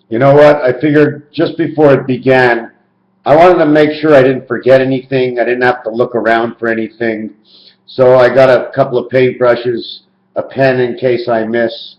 You know what? I figured just before it began, I wanted to make sure I didn't forget anything. I didn't have to look around for anything. So I got a couple of paintbrushes, a pen in case I miss.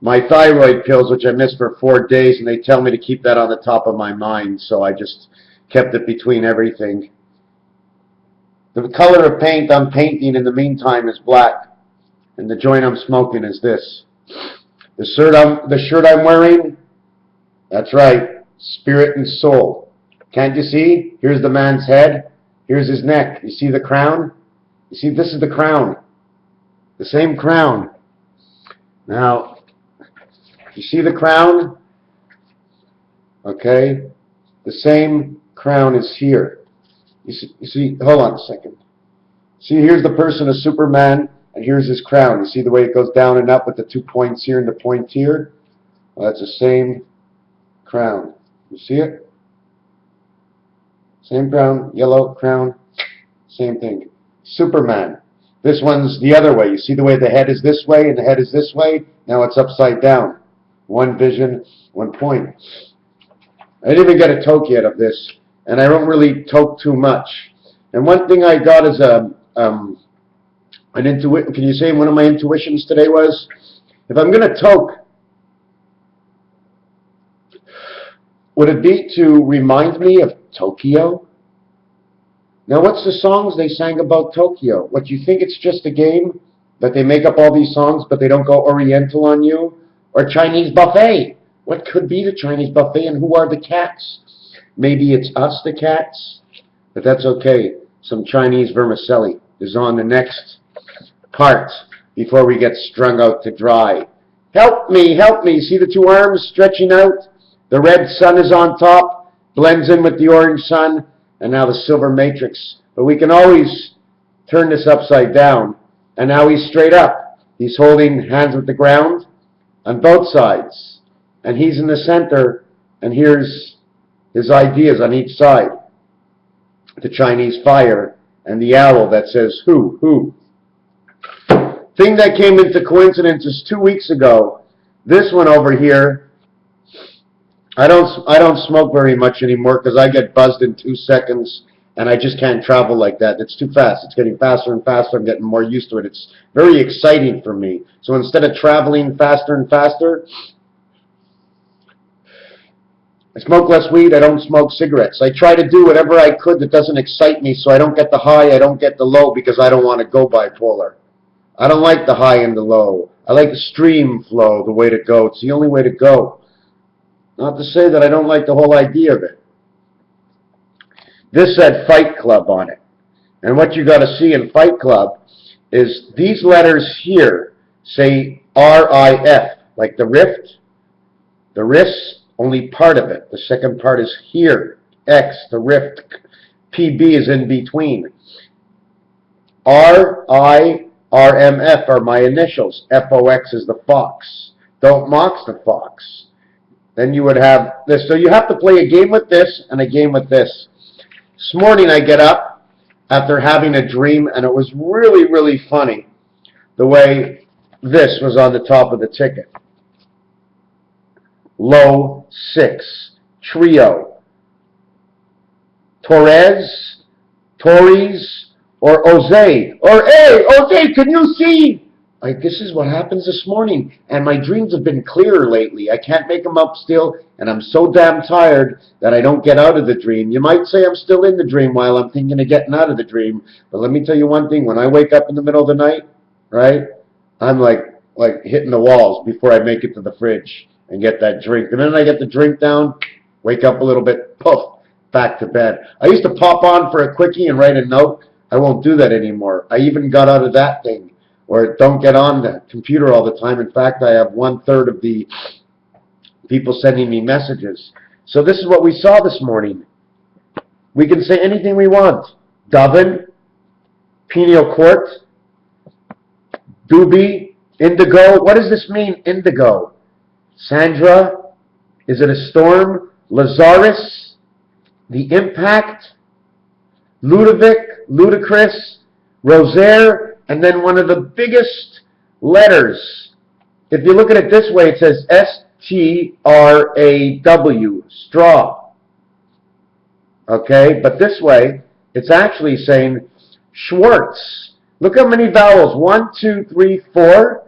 My thyroid pills, which I missed for 4 days, and they tell me to keep that on the top of my mind, so I just kept it between everything. The color of paint I'm painting in the meantime is black, and the joint I'm smoking is this. The shirt I'm wearing, that's right, spirit and soul. Can't you see? Here's the man's head. Here's his neck. You see the crown? You see, this is the crown. The same crown. Now, you see the crown? Okay. The same crown is here. You see, hold on a second. See, here's the person of Superman, and here's his crown. You see the way it goes down and up with the 2 points here and the point here? Well, that's the same crown. You see it? Same crown, yellow crown, same thing. Superman. This one's the other way. You see the way the head is this way and the head is this way? Now it's upside down. One vision, 1 point. I didn't even get a toke yet of this, and I don't really toke too much. And one thing I got is an intuition. Can you say one of my intuitions today was, if I'm going to toke, would it be to remind me of Tokyo? Now, what's the songs they sang about Tokyo? What, you think it's just a game? That they make up all these songs, but they don't go Oriental on you? Or Chinese buffet? What could be the Chinese buffet, and who are the cats? Maybe it's us, the cats? But that's okay. Some Chinese vermicelli is on the next part before we get strung out to dry. Help me, help me. See the two arms stretching out? The red sun is on top, blends in with the orange sun, and now the silver matrix. But we can always turn this upside down. And now he's straight up. He's holding hands with the ground on both sides. And he's in the center, and here's his ideas on each side. The Chinese fire and the owl that says, who? Thing that came into coincidence is 2 weeks ago. This one over here, I don't smoke very much anymore because I get buzzed in 2 seconds, and I just can't travel like that. It's too fast. It's getting faster and faster. I'm getting more used to it. It's very exciting for me. So instead of traveling faster and faster, I smoke less weed. I don't smoke cigarettes. I try to do whatever I could that doesn't excite me, so I don't get the high, I don't get the low, because I don't want to go bipolar. I don't like the high and the low. I like the stream flow, the way to go. It's the only way to go. Not to say that I don't like the whole idea of it. This said Fight Club on it. And what you got to see in Fight Club is these letters here say R-I-F, like the rift. The rift's only part of it. The second part is here. X, the rift. PB is in between. R-I-R-M-F are my initials. F-O-X is the fox. Don't mock the fox. Then you would have this. So you have to play a game with this and a game with this. This morning I get up after having a dream, and it was really, really funny the way this was on the top of the ticket. Low 6, trio. Torres, Tories, or Jose. Or, hey, Jose, can you see? Like, this is what happens this morning. And my dreams have been clearer lately. I can't make them up still, and I'm so damn tired that I don't get out of the dream. You might say I'm still in the dream while I'm thinking of getting out of the dream. But let me tell you one thing. When I wake up in the middle of the night, right, I'm like hitting the walls before I make it to the fridge and get that drink. The minute I get the drink down, wake up a little bit, poof, back to bed. I used to pop on for a quickie and write a note. I won't do that anymore. I even got out of that thing, or don't get on the computer all the time. In fact, I have 1/3 of the people sending me messages. So this is what we saw this morning. We can say anything we want. Dovin, Pineal Court, Doobie, Indigo. What does this mean, Indigo? Sandra, is it a storm? Lazarus, the impact, Ludovic, Ludicrous, Rosaire, and then one of the biggest letters. If you look at it this way, it says S-T-R-A-W, straw. Okay, but this way, it's actually saying Schwartz. Look how many vowels, 1, 2, 3, 4,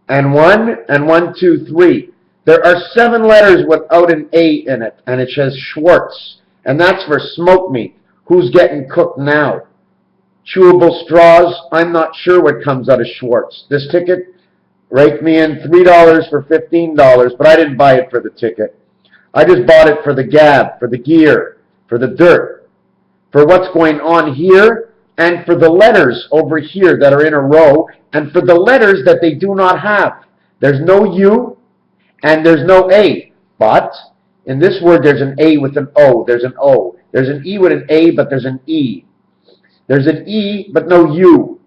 and 1, and 1, 2, 3. There are 7 letters without an A in it, and it says Schwartz. And that's for smoked meat. Who's getting cooked now? Chewable straws, I'm not sure what comes out of Schwartz. This ticket raked me in $3 for $15, but I didn't buy it for the ticket. I just bought it for the gab, for the gear, for the dirt, for what's going on here, and for the letters over here that are in a row, and for the letters that they do not have. There's no U, and there's no A. But in this word, there's an A with an O. There's an O. There's an E with an A, but there's an E. There's an E, but no U.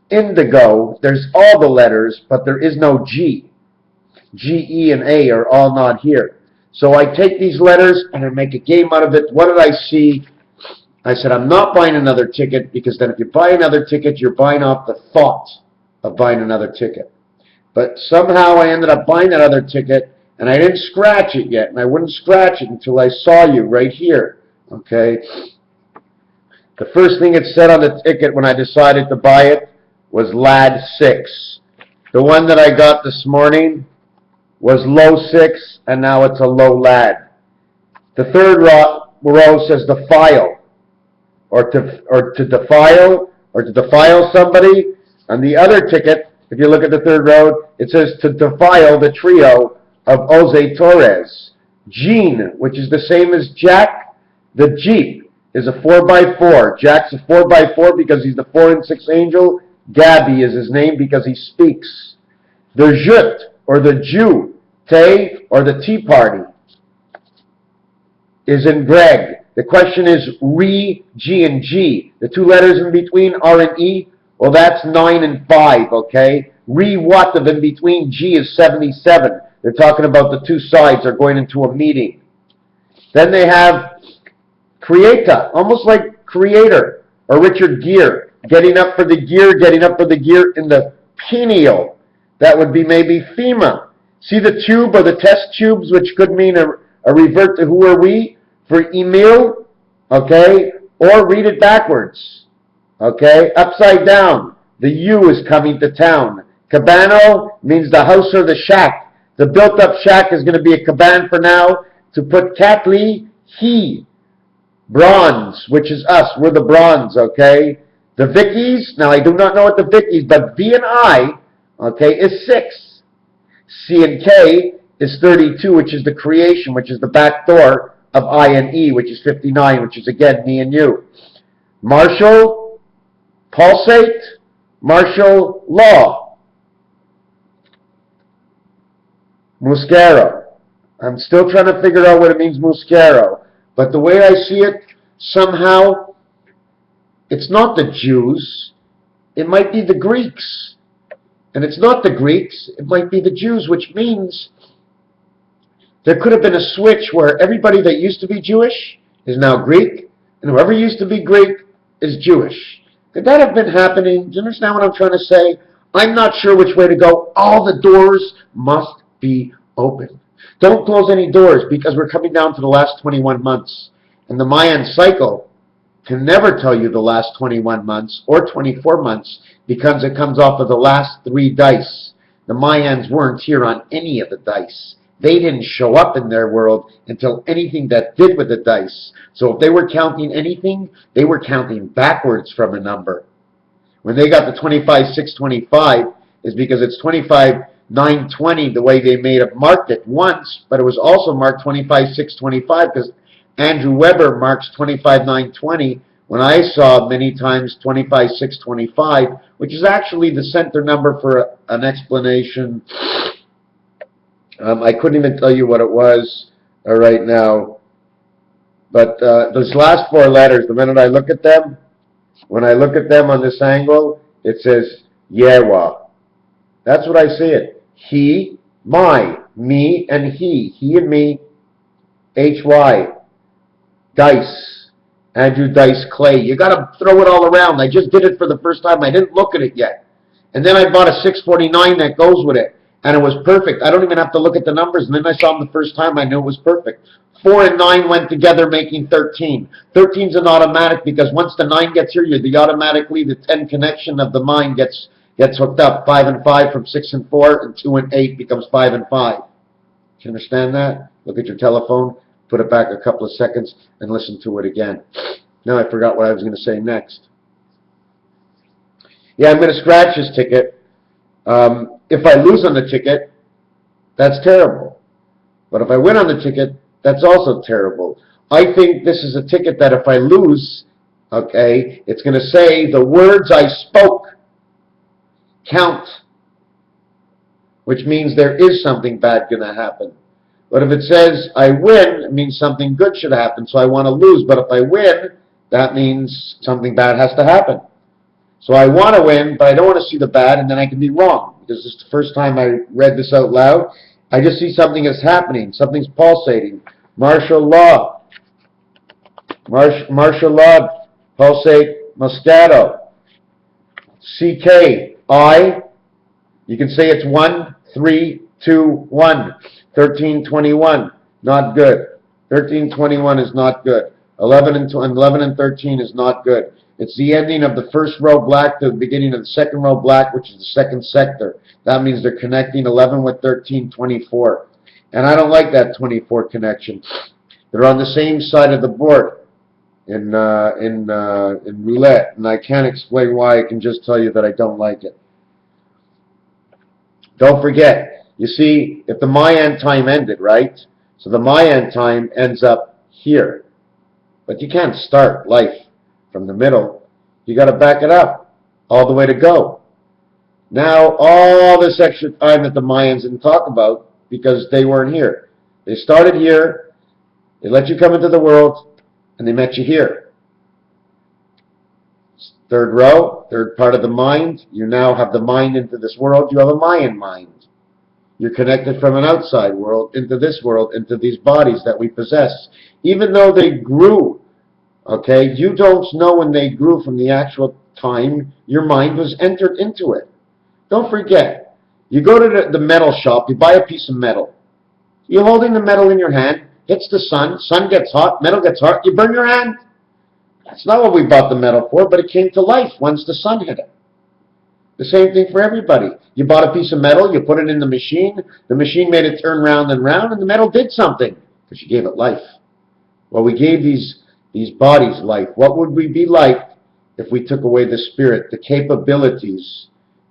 Indigo, there's all the letters, but there is no G. G, E, and A are all not here. So I take these letters and I make a game out of it. What did I see? I said, I'm not buying another ticket, because then if you buy another ticket, you're buying off the thought of buying another ticket. But somehow I ended up buying that other ticket, and I didn't scratch it yet, and I wouldn't scratch it until I saw you right here. Okay? The first thing it said on the ticket when I decided to buy it was Lad 6. The one that I got this morning was Low 6, and now it's a Low Lad. The third row says defile, or to defile, or to defile somebody. On the other ticket, if you look at the third row, it says to defile the trio of Jose Torres. Gene, which is the same as Jack, the Jeep, is a 4x4. Jack's a 4x4 because he's the 4 and 6 angel. Gabby is his name because he speaks. The Jut, or the Jew, Tay, or the Tea Party, is in Greg. The question is Re, G, and G. The 2 letters in between, R and E, well, that's 9 and 5, okay? Re, what of in between G is 77. They're talking about the 2 sides are going into a meeting. Then they have Creata, almost like Creator, or Richard Gere. Getting up for the gear, getting up for the gear in the pineal. That would be maybe FEMA. See the tube or the test tubes, which could mean a revert to who are we, for Emil, okay? Or read it backwards, okay? Upside down. The U is coming to town. Cabano means the house or the shack. The built-up shack is going to be a caban for now. To put Catley, he. Bronze, which is us. We're the bronze, okay? The Vickies, now I do not know what the Vickies, but V and I, okay, is 6. C and K is 32, which is the creation, which is the back door of I and E, which is 59, which is, again, me and you. Marshall, pulsate, martial law. Muscaro. I'm still trying to figure out what it means, Muscaro. But the way I see it, somehow, it's not the Jews. It might be the Greeks. And it's not the Greeks. It might be the Jews, which means there could have been a switch where everybody that used to be Jewish is now Greek, and whoever used to be Greek is Jewish. Could that have been happening? Do you understand what I'm trying to say? I'm not sure which way to go. All the doors must be open. Don't close any doors, because we're coming down to the last 21 months. And the Mayan cycle can never tell you the last 21 months or 24 months, because it comes off of the last 3 dice. The Mayans weren't here on any of the dice. They didn't show up in their world until anything that did with the dice. So if they were counting anything, they were counting backwards from a number. When they got the 25,625, is because it's 25,920 the way they may have marked it once, but it was also marked 25,625 because Andrew Weber marks 25,920 when I saw many times 25,625, which is actually the center number for an explanation. I couldn't even tell you what it was right now. But those last 4 letters, the minute I look at them, when I look at them on this angle, it says Yewa. That's what I see it. He, my, me, and he. He and me, HY. Dice. Andrew Dice Clay. You got to throw it all around. I just did it for the first time. I didn't look at it yet. And then I bought a 649 that goes with it. And it was perfect. I don't even have to look at the numbers. And then I saw them the first time, I knew it was perfect. 4 and 9 went together, making 13. 13 is an automatic because once the 9 gets here, automatically the 10 connection of the mind gets hooked up. 5 and 5 from 6 and 4, and 2 and 8 becomes 5 and 5. Do you understand that? Look at your telephone, put it back a couple of seconds, and listen to it again. Now I forgot what I was going to say next. Yeah, I'm going to scratch this ticket. If I lose on the ticket, that's terrible. But if I win on the ticket, that's also terrible. I think this is a ticket that if I lose, okay, it's going to say the words I spoke count, which means there is something bad going to happen. But if it says I win, it means something good should happen, so I want to lose. But if I win, that means something bad has to happen. So I want to win, but I don't want to see the bad, and then I can be wrong. Because this is the first time I read this out loud. I just see something is happening. Something's pulsating. Martial law. Martial law. Pulsate. Moscato. CK. I. You can say it's 1, 3, 2, 1. 1321. Not good. 1321 is not good. 11 and 13 is not good. It's the ending of the first row black to the beginning of the second row black, which is the second sector. That means they're connecting 11 with 13, 24. And I don't like that 24 connection. They're on the same side of the board in roulette, and I can't explain why. I can just tell you that I don't like it. Don't forget, you see, if the Mayan time ended, right? So the Mayan time ends up here. But you can't start life from the middle. You got to back it up all the way to go. Now, all this extra time that the Mayans didn't talk about because they weren't here. They started here, they let you come into the world, and they met you here. Third row, third part of the mind. You now have the mind into this world. You have a Mayan mind. You're connected from an outside world into this world, into these bodies that we possess. Even though they grew, okay, you don't know when they grew from the actual time your mind was entered into it. Don't forget, you go to the metal shop, you buy a piece of metal. You're holding the metal in your hand, hits the sun gets hot, metal gets hot, you burn your hand. That's not what we bought the metal for, but it came to life once the sun hit it. The same thing for everybody. You bought a piece of metal, you put it in the machine made it turn round and round, and the metal did something, because you gave it life. Well, we gave these bodies life. What would we be like if we took away the spirit, the capabilities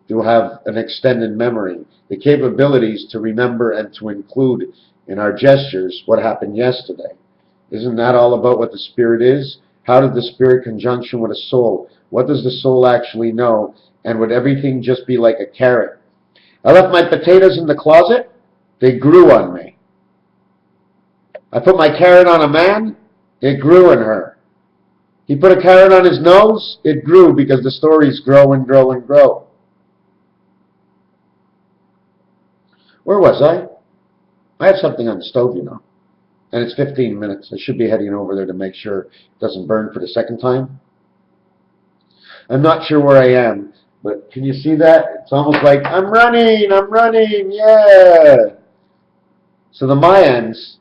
to have an extended memory, the capabilities to remember and to include in our gestures what happened yesterday? Isn't that all about what the spirit is? How did the spirit conjunction with a soul? What does the soul actually know? And would everything just be like a carrot? I left my potatoes in the closet. They grew on me. I put my carrot on a man. It grew in her. He put a carrot on his nose. It grew because the stories grow and grow and grow. Where was I? I have something on the stove, you know. And it's 15 minutes. I should be heading over there to make sure it doesn't burn for the second time. I'm not sure where I am, but can you see that? It's almost like, I'm running, yeah! So the Mayans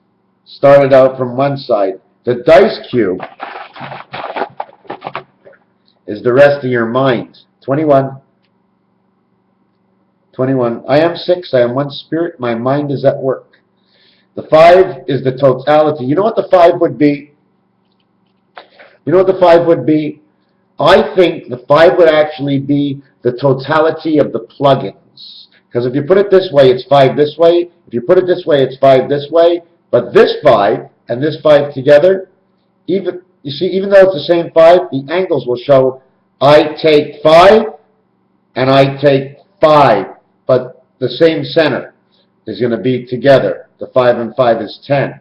started out from one side. The dice cube is the rest of your mind. 21. 21. I am 6. I am one spirit. My mind is at work. The 5 is the totality. You know what the 5 would be? You know what the 5 would be? I think the 5 would actually be the totality of the plugins. Because if you put it this way, it's 5 this way. If you put it this way, it's 5 this way. But this 5 and this 5 together, even though it's the same 5, the angles will show I take 5 and I take 5. But the same center is going to be together. The 5 and 5 is 10.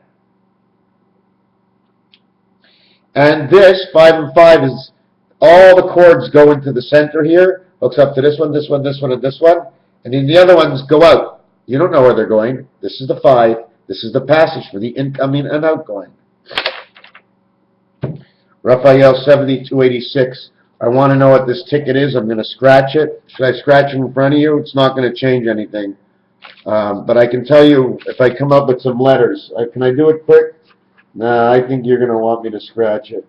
And this 5 and 5 is all the cords go into the center here, hooks up to this one, this one, this one, and this one, and then the other ones go out. You don't know where they're going. This is the 5. This is the passage for the incoming and outgoing. Raphael 7286. I want to know what this ticket is. I'm going to scratch it. Should I scratch it in front of you? It's not going to change anything. But I can tell you, if I come up with some letters, can I do it quick? Nah, I think you're going to want me to scratch it.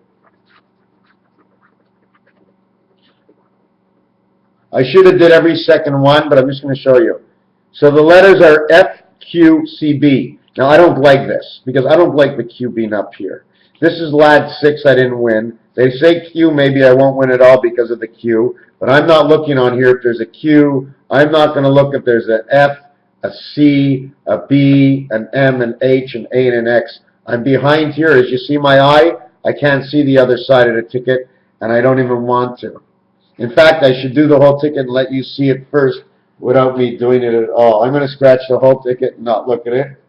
I should have did every second one, but I'm just going to show you. So the letters are F, Q, C, B. Now I don't like this, because I don't like the Q being up here. This is Lat 6, I didn't win. They say Q, maybe I won't win at all because of the Q, but I'm not looking on here if there's a Q. I'm not going to look if there's an F, a C, a B, an M, an H, an A, and an X. I'm behind here. As you see my eye, I can't see the other side of the ticket, and I don't even want to. In fact, I should do the whole ticket and let you see it first without me doing it at all. I'm going to scratch the whole ticket and not look at it.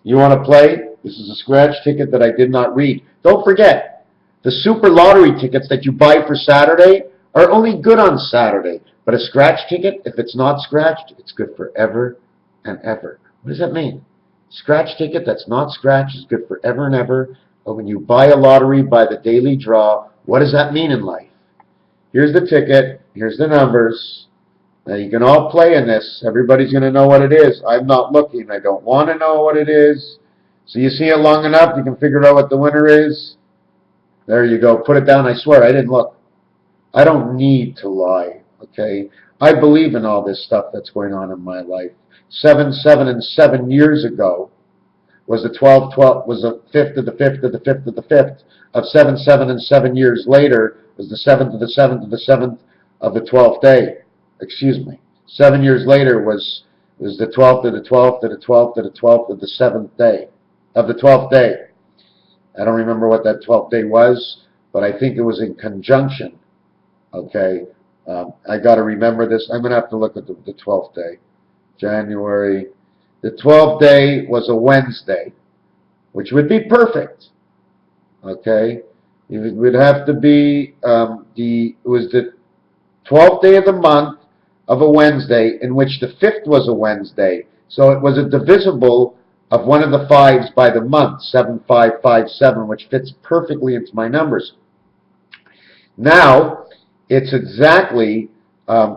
You want to play? This is a scratch ticket that I did not read. Don't forget, the super lottery tickets that you buy for Saturday are only good on Saturday. But a scratch ticket, if it's not scratched, it's good forever and ever. What does that mean? Scratch ticket that's not scratched is good forever and ever. But when you buy a lottery by the daily draw, what does that mean in life? Here's the ticket. Here's the numbers. Now you can all play in this. Everybody's going to know what it is. I'm not looking. I don't want to know what it is. So you see it long enough, you can figure out what the winner is. There you go. Put it down. I swear, I didn't look. I don't need to lie. Okay? I believe in all this stuff that's going on in my life. 7, 7, and 7 years ago was the 12, 12, was the 5th of the 5th of the 5th of the 5th of 7, 7, and 7 years later was the 7th of the 7th of the 7th of the 12th day. Excuse me. 7 years later was the 12th of the 12th of the 12th of the 12th of the 7th day, of the 12th day. I don't remember what that 12th day was, but I think it was in conjunction. Okay. I got to remember this. I'm going to have to look at the 12th day. January. The 12th day was a Wednesday, which would be perfect. Okay. It would have to be, it was the 12th day of the month of a Wednesday, in which the 5th was a Wednesday. So it was a divisible of one of the 5s by the month, 7557, which fits perfectly into my numbers. Now, it's exactly,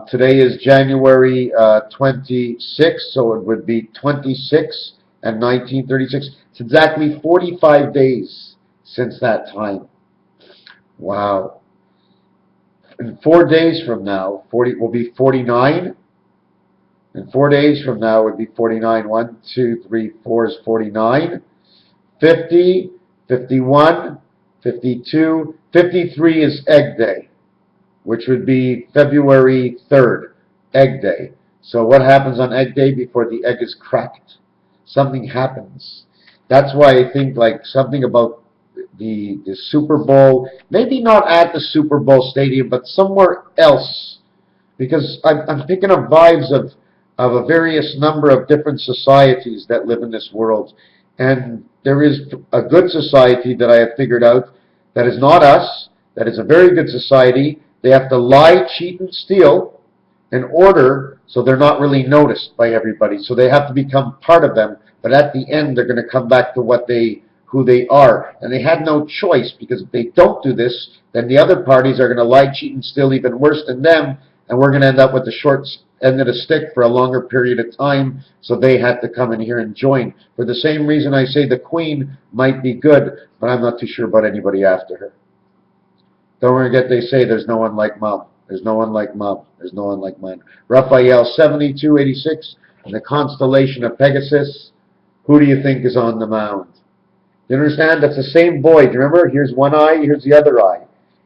today is January 26th, so it would be 26 and 1936. It's exactly 45 days since that time. Wow. In 4 days from now, 40 will be 49. In 4 days from now, it would be 49. 1, 2, 3, 4 is 49. 50, 51, 52, 53 is Egg Day, which would be February 3rd, Egg Day. So what happens on Egg Day before the egg is cracked? Something happens. That's why I think like something about the Super Bowl, maybe not at the Super Bowl stadium, but somewhere else, because I'm thinking of vibes of a various number of different societies that live in this world. And there is a good society that I have figured out that is not us, that is a very good society. They have to lie, cheat, and steal in order so they're not really noticed by everybody. So they have to become part of them, but at the end they're going to come back to who they are. And they had no choice, because if they don't do this, then the other parties are going to lie, cheat, and steal even worse than them, and we're going to end up with the short end of the stick for a longer period of time, so they have to come in here and join. For the same reason I say the Queen might be good, but I'm not too sure about anybody after her. Don't forget they say there's no one like Mom. There's no one like Mom. There's no one like mine. Raphael 7286 in the constellation of Pegasus. Who do you think is on the mound? You understand? That's the same boy. Do you remember? Here's one eye, here's the other eye.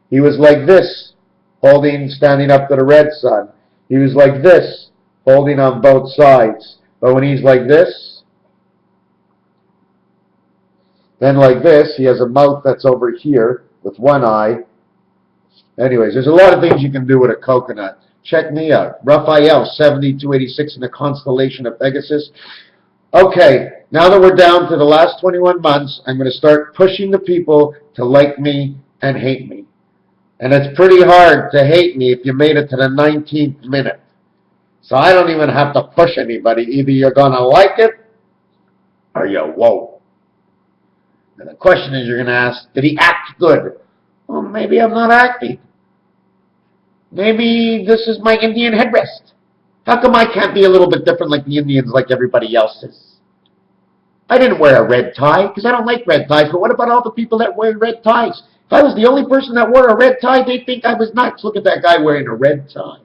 He was like this, standing up to the red sun. He was like this, holding on both sides. But when he's like this, then like this, he has a mouth that's over here with one eye. Anyways, there's a lot of things you can do with a coconut. Check me out. Raphael 7286 in the constellation of Pegasus. Okay, now that we're down to the last 21 months, I'm going to start pushing the people to like me and hate me. And it's pretty hard to hate me if you made it to the 19th minute. So I don't even have to push anybody. Either you're going to like it or you won't. And the question is, you're going to ask, did he act good? Well, maybe I'm not acting. Maybe this is my Indian headrest. How come I can't be a little bit different like the Indians, like everybody else is? I didn't wear a red tie because I don't like red ties, but what about all the people that wear red ties? If I was the only person that wore a red tie, they'd think I was nuts. Look at that guy wearing a red tie.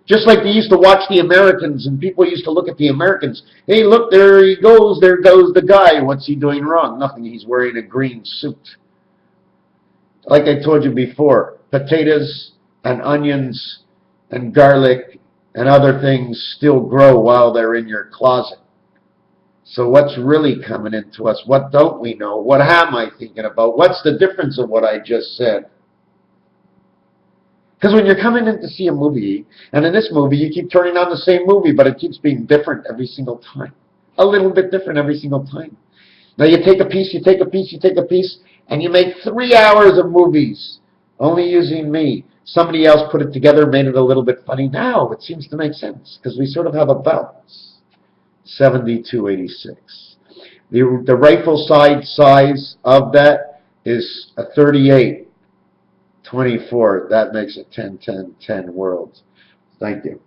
Just like they used to watch the Americans, and people used to look at the Americans. Hey, look, there goes the guy. What's he doing wrong? Nothing, he's wearing a green suit. Like I told you before, potatoes and onions and garlic and other things still grow while they're in your closet. So what's really coming into us? What don't we know? What am I thinking about? What's the difference of what I just said? Because when you're coming in to see a movie, and in this movie you keep turning on the same movie, but it keeps being different every single time. A little bit different every single time. Now you take a piece, you take a piece, you take a piece, and you make 3 hours of movies, only using me. Somebody else put it together, made it a little bit funny. Now it seems to make sense, because we sort of have a balance. 7286. The rifle size of that is a 38. 24, that makes it 10, 10, 10 worlds. Thank you.